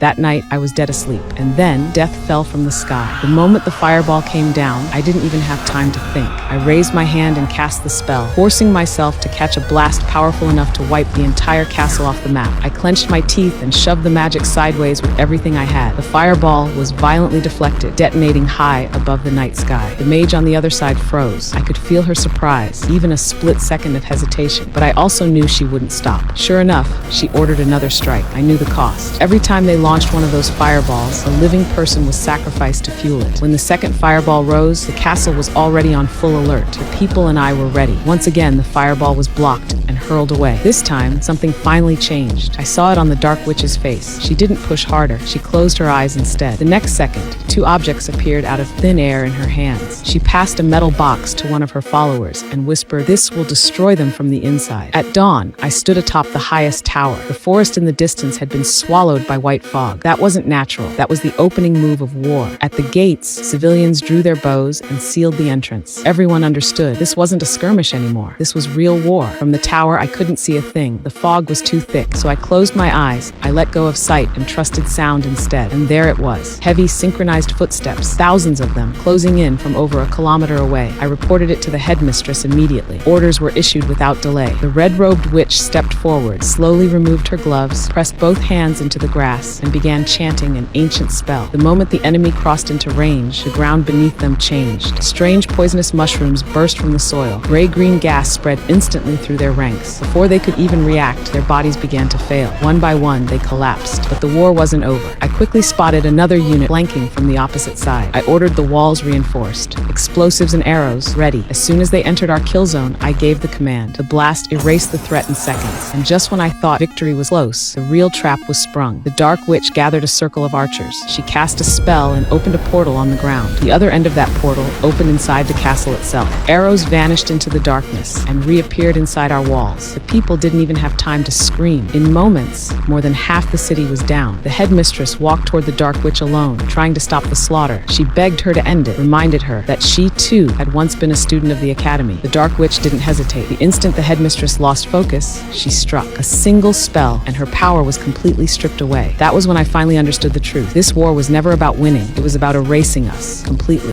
That night, I was dead asleep, and then death fell from the sky. The moment the fireball came down, I didn't even have time to think. I raised my hand and cast the spell, forcing myself to catch a blast powerful enough to wipe the entire castle off the map. I clenched my teeth and shoved the magic sideways with everything I had. The fireball was violently deflected, detonating high above the night sky. The mage on the other side froze. I could feel her surprise, even a split second of hesitation, but I also knew she wouldn't stop. Sure enough, she ordered another strike. I knew the cost. Every time they launched one of those fireballs, a living person was sacrificed to fuel it. When the second fireball rose, the castle was already on full alert. The people and I were ready. Once again, the fireball was blocked and hurled away. This time, something finally changed. I saw it on the Dark Witch's face. She didn't push harder. She closed her eyes instead. The next second, two objects appeared out of thin air in her hands. She passed a metal box to one of her followers and whispered, "This will destroy them from the inside." At dawn, I stood atop the highest tower. The forest in the distance had been swallowed by white fog. That wasn't natural. That was the opening move of war. At the gates, civilians drew their bows and sealed the entrance. Everyone understood. This wasn't a skirmish anymore. This was real war. From the tower, I couldn't see a thing. The fog was too thick, so I closed my eyes. I let go of sight and trusted sound instead. And there it was. Heavy, synchronized footsteps, thousands of them, closing in from over a kilometer away. I reported it to the headmistress immediately. Orders were issued without delay. The red-robed witch stepped forward, slowly removed her gloves, pressed both hands into the grass, and began chanting an ancient spell. The moment the enemy crossed into range, the ground beneath them changed. Strange poisonous mushrooms burst from the soil. Gray-green gas spread instantly through their ranks. Before they could even react, their bodies began to fail. One by one, they collapsed. But the war wasn't over. I quickly spotted another unit flanking from the opposite side. I ordered the walls reinforced. Explosives and arrows ready. As soon as they entered our kill zone, I gave the command. The blast erased the threat in seconds. And just when I thought victory was close, the real trap was sprung. The Dark Witch gathered a circle of archers. She cast a spell and opened a portal on the ground. The other end of that portal opened inside the castle itself. Arrows vanished into the darkness and reappeared inside our walls. The people didn't even have time to scream. In moments, more than half the city was down. The headmistress walked toward the Dark Witch alone, trying to stop the slaughter. She begged her to end it, reminded her that she too had once been a student of the academy. The Dark Witch didn't hesitate. The instant the headmistress lost focus, she struck. A single spell, and her power was completely stripped away. That was when I finally understood the truth. This war was never about winning. It was about erasing us completely.